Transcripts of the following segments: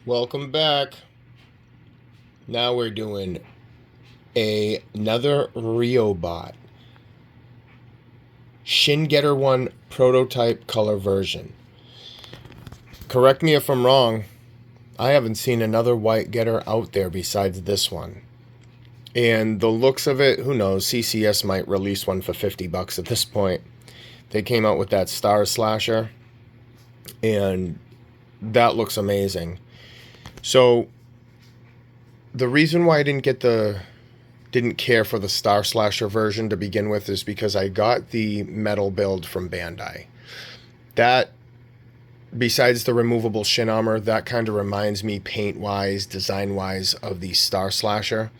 Welcome back. Now we're doing another Riobot Shin Getter 1 prototype color version. Correct me if I'm wrong, I haven't seen another white getter out there besides this one. And the looks of it, who knows, CCS might release one for $50 at this point. They came out with that Star Slasher, and that looks amazing. So the reason why I didn't care for the Star Slasher version to begin with is because I got the metal build from Bandai. That, besides the removable shin armor, that kind of reminds me paint-wise, design-wise of the Star Slasher.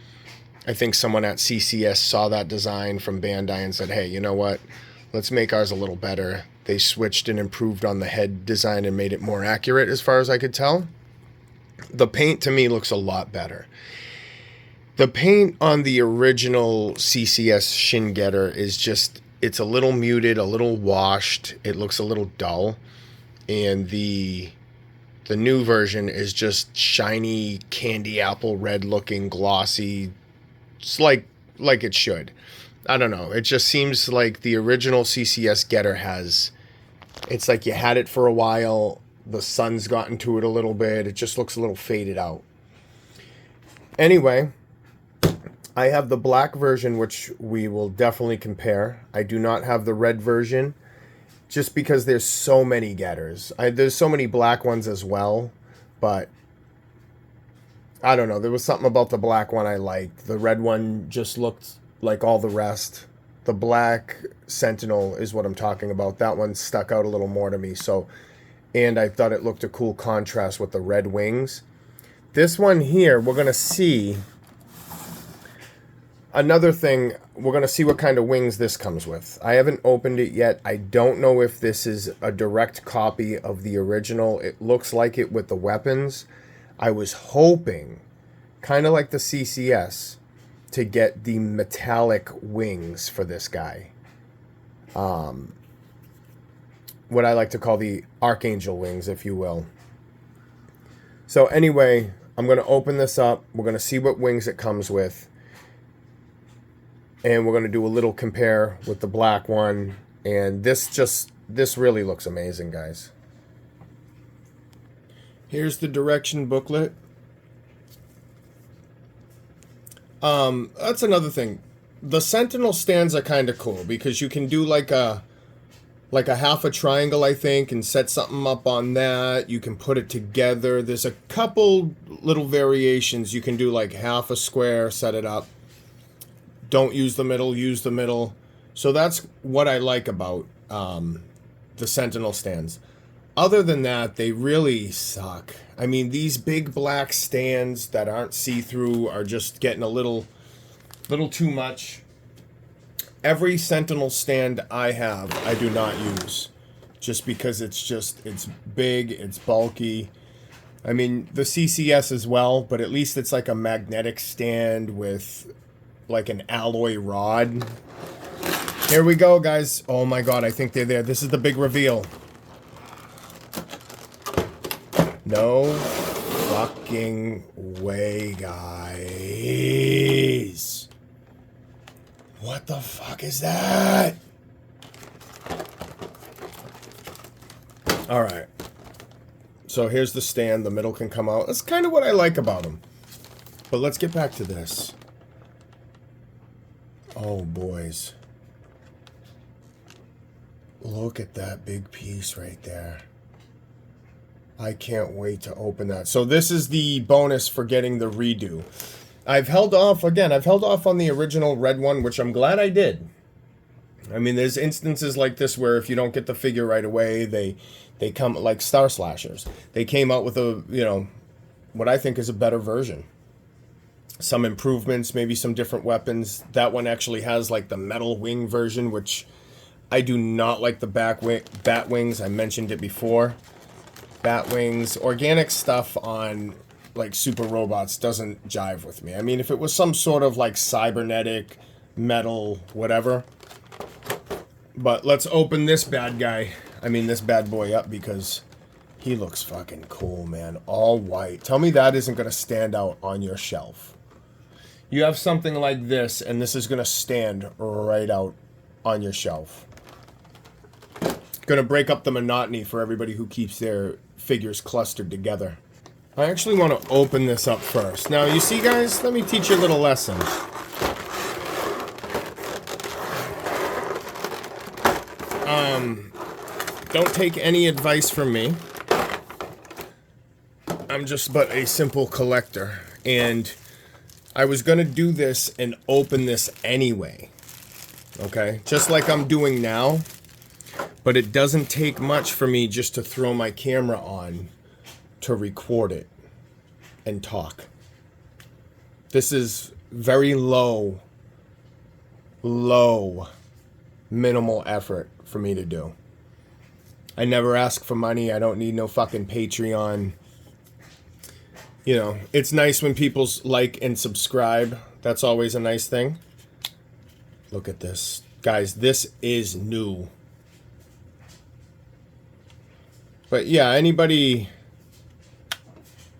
I think someone at CCS saw that design from Bandai and said, hey, you know what? Let's make ours a little better. They switched and improved on the head design and made it more accurate as far as I could tell. The paint to me looks a lot better. The paint on the original CCS Shin Getter is just, it's a little muted, a little washed. It looks a little dull. And the new version is just shiny, candy apple red looking, glossy. It's like it should. I don't know. It just seems like the original CCS Getter has, it's like you had it for a while. The sun's gotten to it a little bit. It just looks a little faded out. Anyway, I have the black version, which we will definitely compare. I do not have the red version, just because there's so many getters. There's so many black ones as well, but I don't know. There was something about the black one I liked. The red one just looked like all the rest. The black Sentinel is what I'm talking about. That one stuck out a little more to me. So, and I thought it looked a cool contrast with the red wings. This one here, we're going to see another thing. We're going to see what kind of wings this comes with. I haven't opened it yet. I don't know if this is a direct copy of the original. It looks like it with the weapons. I was hoping, kind of like the CCS, to get the metallic wings for this guy. What I like to call the Archangel wings, if you will. So anyway, I'm going to open this up. We're going to see what wings it comes with. And we're going to do a little compare with the black one. And this really looks amazing, guys. Here's the direction booklet. That's another thing. The Sentinel stands are kind of cool because you can do like a half a triangle, I think, and set something up on that. You can put it together. There's a couple little variations. You can do like half a square, set it up. Don't use the middle, use the middle. So that's what I like about the Sentinel stands. Other than that, they really suck. I mean, these big black stands that aren't see-through are just getting a little too much. Every Sentinel stand I have, I do not use. Just because it's big, it's bulky. I mean, the CCS as well, but at least it's like a magnetic stand with like an alloy rod. Here we go, guys. Oh my god, I think they're there. This is the big reveal. No fucking way, guys. What the fuck is that? Alright. So here's the stand. The middle can come out. That's kind of what I like about them. But let's get back to this. Oh, boys. Look at that big piece right there. I can't wait to open that. So this is the bonus for getting the redo. I've held off on the original red one, which I'm glad I did. I mean, there's instances like this where if you don't get the figure right away, they come like Star Slashers. They came out with a, what I think is a better version. Some improvements, maybe some different weapons. That one actually has like the metal wing version, which I do not like the bat wings. I mentioned it before. Bat wings, organic stuff on like super robots doesn't jive with me. I mean, if it was some sort of like cybernetic metal whatever. But let's open this bad guy, this bad boy up, because He looks fucking cool, man. All white. Tell me that isn't going to stand out on your shelf. You have something like this, and this is going to stand right out on your shelf. Going to break up the monotony for everybody who keeps their figures clustered together. I actually want to open this up first. Now, you see, guys, let me teach you a little lesson. Don't take any advice from me. I'm just but a simple collector, and I was going to do this and open this anyway, okay? Just like I'm doing now, but it doesn't take much for me just to throw my camera on to record it and talk. This is very low, minimal effort for me to do. I never ask for money. I don't need no fucking Patreon. You know, it's nice when people like and subscribe. That's always a nice thing. Look at this. Guys, this is new. But yeah, anybody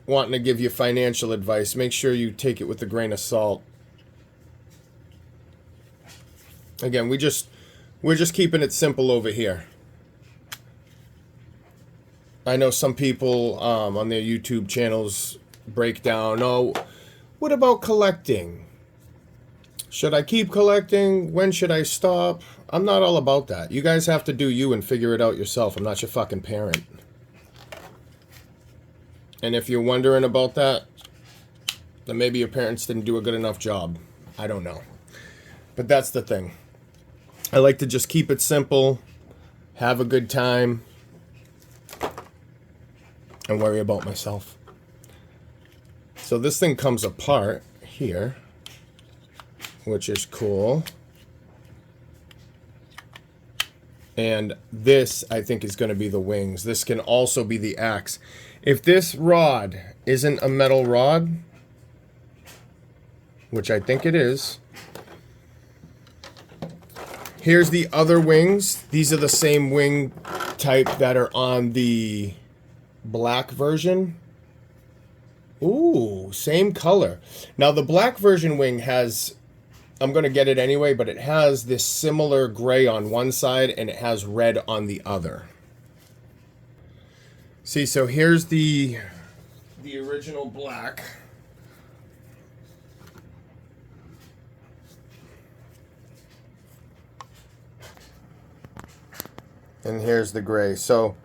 wanting to give you financial advice, make sure you take it with a grain of salt. Again, we're just keeping it simple over here. I know some people on their YouTube channels break down, oh, what about collecting? Should I keep collecting? When should I stop? I'm not all about that. You guys have to do you and figure it out yourself. I'm not your fucking parent. And if you're wondering about that, then maybe your parents didn't do a good enough job. I don't know. But that's the thing. I like to just keep it simple, have a good time, and worry about myself. So this thing comes apart here, which is cool. And this, I think, is going to be the wings. This can also be the axe. If this rod isn't a metal rod, which I think it is, here's the other wings. These are the same wing type that are on the black version. Ooh, same color. Now the black version wing has, I'm going to get it anyway, but it has this similar gray on one side and it has red on the other. See, so here's the original black. And here's the gray. So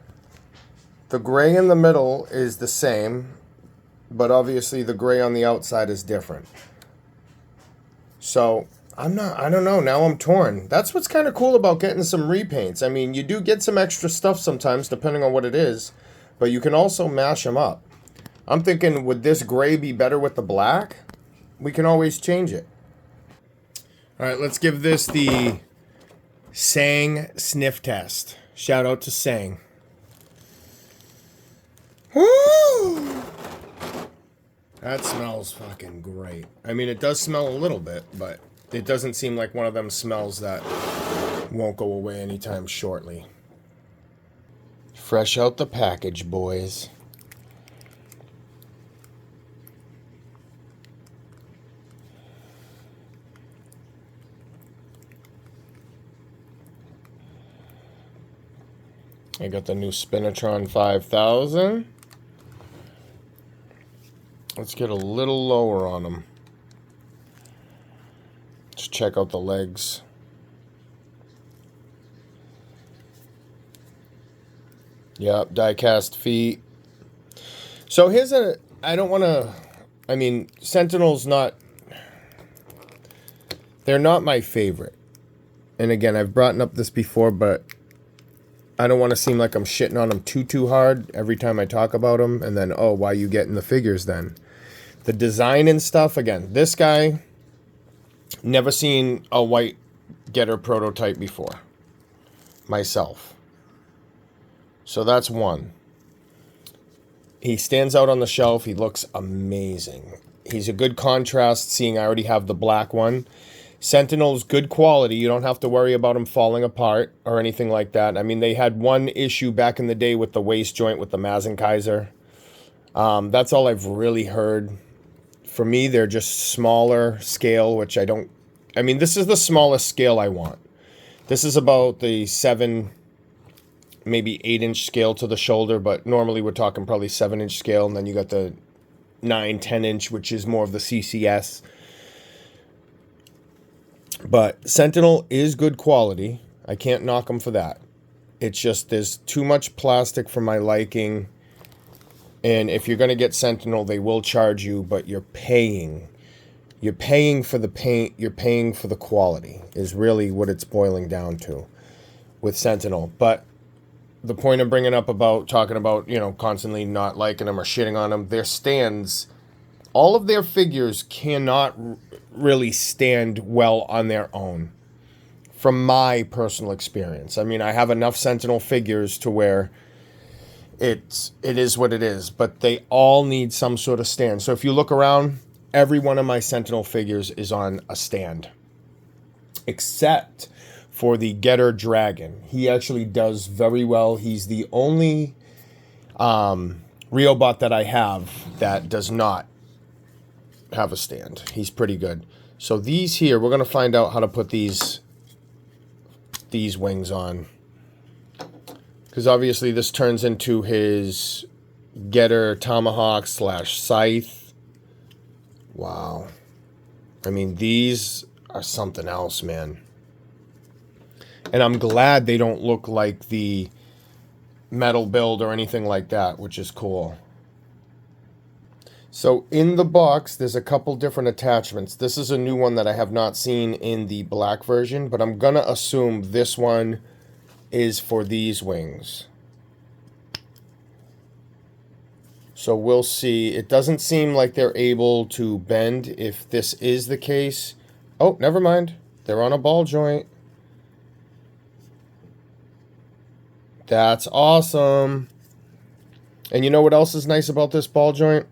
the gray in the middle is the same, but obviously the gray on the outside is different. So I don't know, now I'm torn. That's what's kind of cool about getting some repaints. I mean, you do get some extra stuff sometimes depending on what it is, but you can also mash them up. I'm thinking, would this gray be better with the black? We can always change it. All right, let's give this the Sang sniff test. Shout out to Sang. Woo! That smells fucking great. I mean, it does smell a little bit, but it doesn't seem like one of them smells that won't go away anytime shortly. Fresh out the package, boys. I got the new Spinatron 5000. Let's get a little lower on them. Let's check out the legs. Yep, die-cast feet. So here's a, I don't want to, I mean, Sentinel's not, they're not my favorite. And again, I've brought up this before, but I don't want to seem like I'm shitting on them too hard every time I talk about them. And then, oh, why you getting the figures then? The design and stuff, again, this guy, never seen a white getter prototype before. Myself. So that's one. He stands out on the shelf. He looks amazing. He's a good contrast, seeing I already have the black one. Sentinel's good quality. You don't have to worry about them falling apart or anything like that. I mean, they had one issue back in the day with the waist joint with the Mazenkaiser. That's all I've really heard. For me, they're just smaller scale, which I don't... I mean, this is the smallest scale I want. This is about the 7, maybe 8-inch scale to the shoulder, but normally we're talking probably 7-inch scale, and then you got the 9, 10-inch, which is more of the CCS. But Sentinel is good quality. I can't knock them for that. It's just there's too much plastic for my liking. And if you're going to get Sentinel, they will charge you, but you're paying. You're paying for the paint. You're paying for the quality is really what it's boiling down to with Sentinel. But the point I'm bringing up about talking about, you know, constantly not liking them or shitting on them, their stands, all of their figures cannot really stand well on their own from my personal experience. I mean, I have enough Sentinel figures to where it is what it is, but they all need some sort of stand. So if you look around, every one of my Sentinel figures is on a stand, except for the Getter Dragon. He actually does very well. He's the only Riobot that I have that does not have a stand. He's pretty good. So these here, we're going to find out how to put these wings on. Because obviously this turns into his Getter Tomahawk / Scythe. Wow. I mean, these are something else, man. And I'm glad they don't look like the metal build or anything like that, which is cool. So in the box, there's a couple different attachments. This is a new one that I have not seen in the black version, but I'm going to assume this one is for these wings. So we'll see. It doesn't seem like they're able to bend if this is the case. Oh, never mind. They're on a ball joint. That's awesome. And you know what else is nice about this ball joint?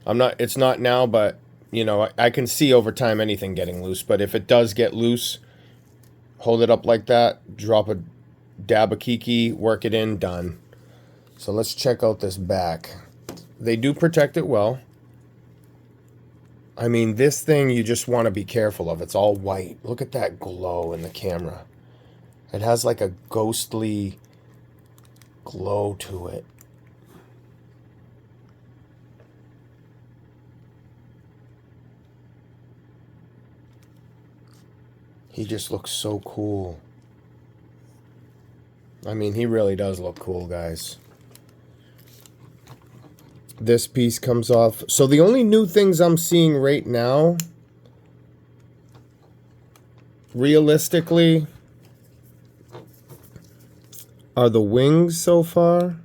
It's not now, but you know, I can see over time anything getting loose, but if it does get loose, hold it up like that, drop a dab of Kiki, work it in, done. So let's check out this back. They do protect it well. I mean, this thing you just want to be careful of. It's all white. Look at that glow in the camera. It has like a ghostly glow to it. He just looks so cool. I mean, he really does look cool, guys. This piece comes off. So the only new things I'm seeing right now, realistically, are the wings so far.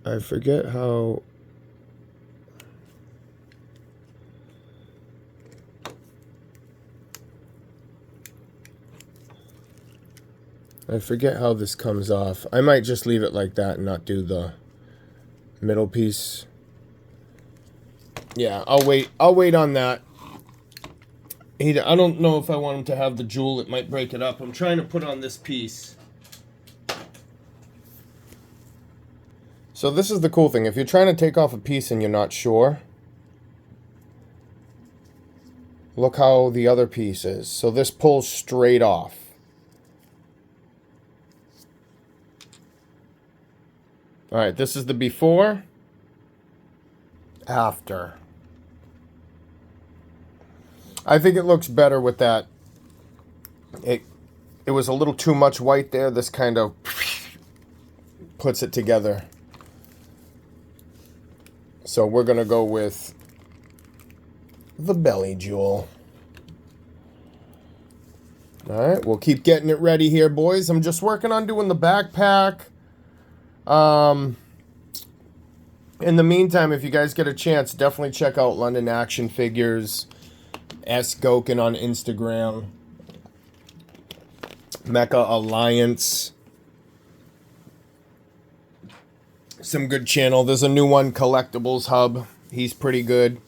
I forget how... I forget how this comes off. I might just leave it like that and not do the middle piece. Yeah, I'll wait on that. I don't know if I want him to have the jewel. It might break it up. I'm trying to put on this piece. So this is the cool thing. If you're trying to take off a piece and you're not sure, look how the other piece is. So this pulls straight off. All right, this is the before, after. I think it looks better with that. It was a little too much white there. This kind of puts it together. So we're going to go with the belly jewel. All right, we'll keep getting it ready here, boys. I'm just working on doing the backpack. In the meantime, if you guys get a chance, definitely check out London Action Figures, S. Goken on Instagram, Mecha Alliance. Some good channel. There's a new one, Collectibles Hub. He's pretty good.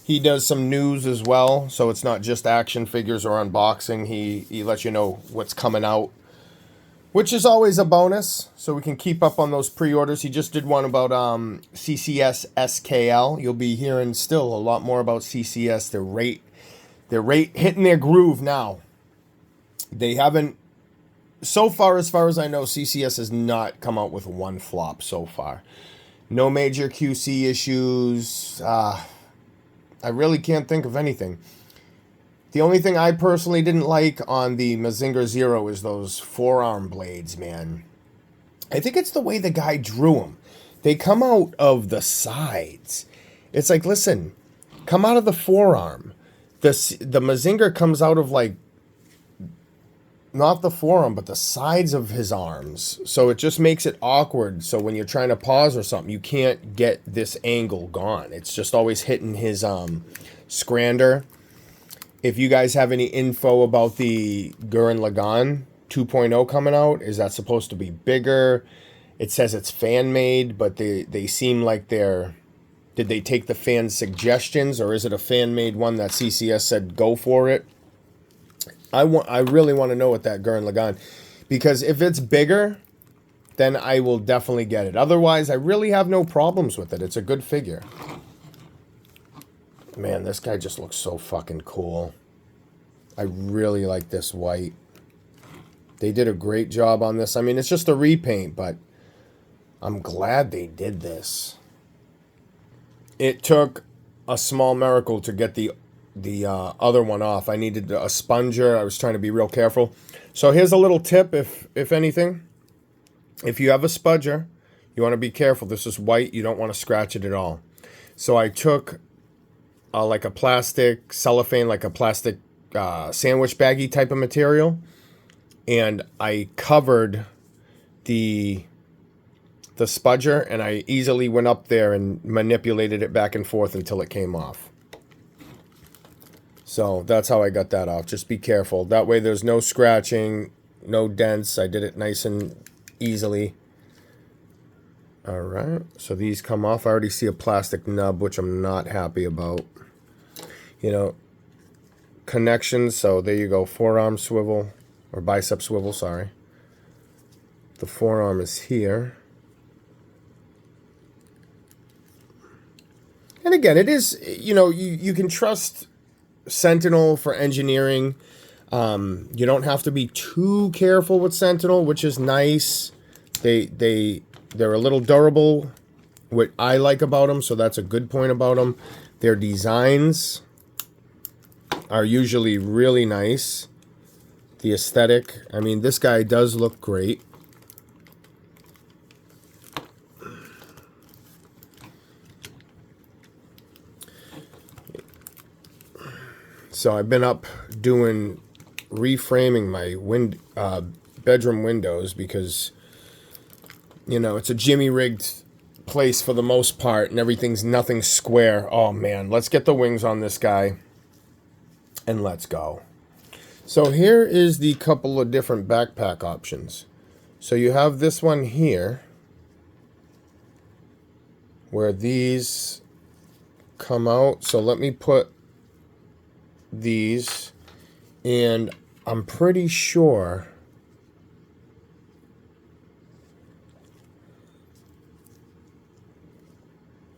He does some news as well, so it's not just action figures or unboxing. He lets you know what's coming out, which is always a bonus, so we can keep up on those pre-orders. He just did one about CCS SKL. You'll be hearing still a lot more about CCS. They're hitting their groove now. They haven't, so far as I know, CCS has not come out with one flop so far. No major QC issues. I really can't think of anything. The only thing I personally didn't like on the Mazinger Zero is those forearm blades, man. I think it's the way the guy drew them. They come out of the sides. It's like, listen, come out of the forearm. The Mazinger comes out of, like, not the forearm, but the sides of his arms. So it just makes it awkward. So when you're trying to pause or something, you can't get this angle gone. It's just always hitting his scrander. If you guys have any info about the Gurren Lagann 2.0 coming out, is that supposed to be bigger? It says it's fan-made, but they seem like they're... Did they take the fan suggestions, or is it a fan-made one that CCS said go for it? I really want to know what that Gurren Lagann, because if it's bigger, then I will definitely get it. Otherwise, I really have no problems with it. It's a good figure. Man, this guy just looks so fucking cool. I really like this white. They did a great job on this. I mean, it's just a repaint, but I'm glad they did this. It took a small miracle to get the other one off. I needed a sponger. I was trying to be real careful. So here's a little tip, if anything. If you have a spudger, you want to be careful. This is white. You don't want to scratch it at all. So I took like a plastic cellophane, like a plastic sandwich baggie type of material, and I covered the spudger, and I easily went up there and manipulated it back and forth until it came off. So that's how I got that off. Just be careful. That way there's no scratching, no dents. I did it nice and easily. All right. So these come off. I already see a plastic nub, which I'm not happy about. You know, connections. So there you go. Forearm swivel, or bicep swivel, sorry. The forearm is here. And again, it is, you know, you can trust Sentinel for engineering. You don't have to be too careful with Sentinel, which is nice. They're a little durable, what I like about them, so that's a good point about them. Their designs are usually really nice. The aesthetic, I mean, this guy does look great. So I've been up doing, reframing my bedroom windows because, you know, it's a jimmy-rigged place for the most part, and everything's nothing square. Oh, man, let's get the wings on this guy, and let's go. So here is the couple of different backpack options. So you have this one here, where these come out. So let me put these, and I'm pretty sure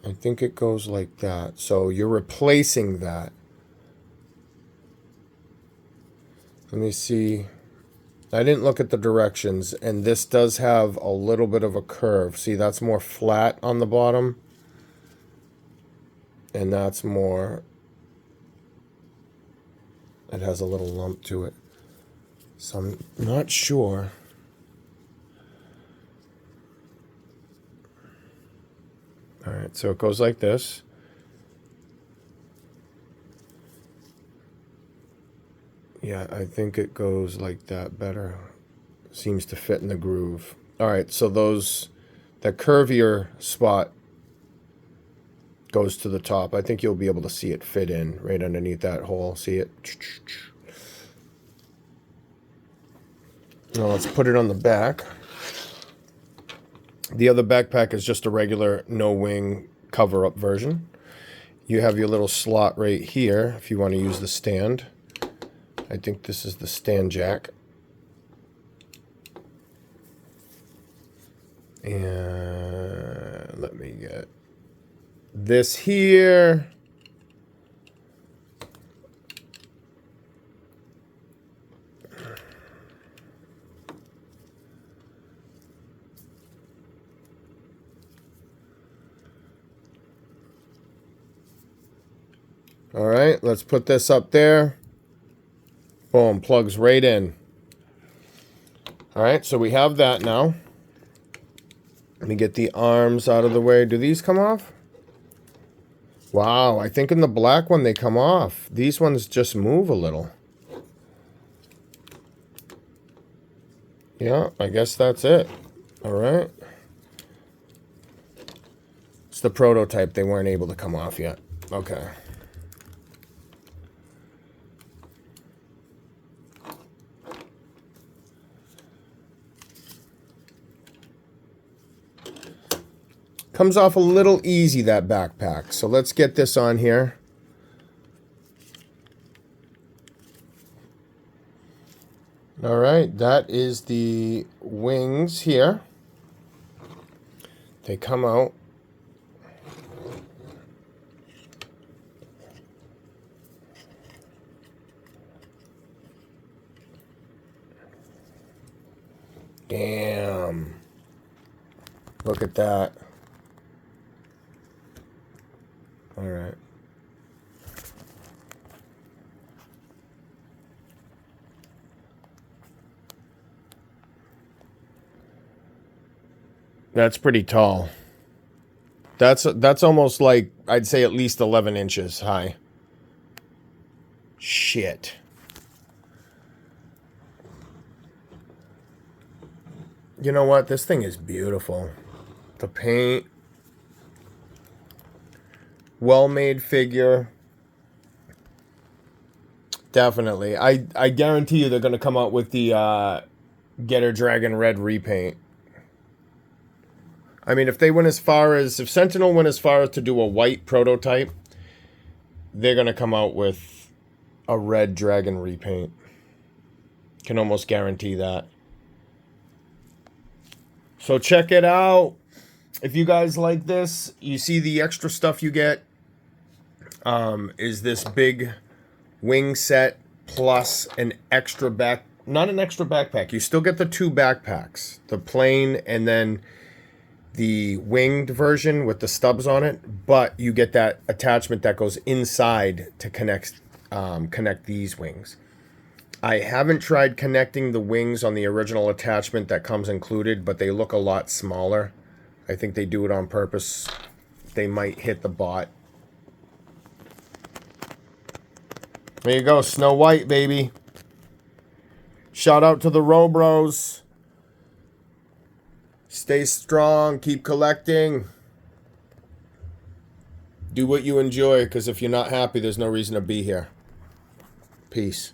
I think it goes like that. So you're replacing that. Let me see. I didn't look at the directions, and this does have a little bit of a curve. See, that's more flat on the bottom, and that's more, it has a little lump to it. So I'm not sure. All right, so it goes like this. Yeah, I think it goes like that better. Seems to fit in the groove. All right, so that curvier spot goes to the top. I think you'll be able to see it fit in right underneath that hole. See it? Now let's put it on the back. The other backpack is just a regular no-wing cover-up version. You have your little slot right here if you want to use the stand. I think this is the stand jack. And let me get this here. All right, let's put this up there. Boom, plugs right in. All right, so we have that now. Let me get the arms out of the way. Do these come off? Wow, I think in the black one they come off. These ones just move a little. Yeah, I guess that's it. All right. It's the prototype. They weren't able to come off yet. Okay. Comes off a little easy, that backpack. So let's get this on here. All right, that is the wings here. They come out. Damn. Look at that. All right. That's pretty tall. That's almost like, I'd say at least 11 inches high. Shit. You know what? This thing is beautiful. The paint. Well-made figure. Definitely. I guarantee you they're going to come out with the Getter Dragon Red repaint. I mean, if Sentinel went as far as to do a white prototype, they're going to come out with a red dragon repaint. Can almost guarantee that. So check it out. If you guys like this, you see the extra stuff you get is this big wing set plus an extra not an extra backpack. You still get the two backpacks, the plain and then the winged version with the stubs on it, but you get that attachment that goes inside to connect these wings. I haven't tried connecting the wings on the original attachment that comes included, but they look a lot smaller. I think they do it on purpose. They might hit the bot. There you go, Snow White, baby. Shout out to the Robros. Stay strong, keep collecting. Do what you enjoy, because if you're not happy, there's no reason to be here. Peace.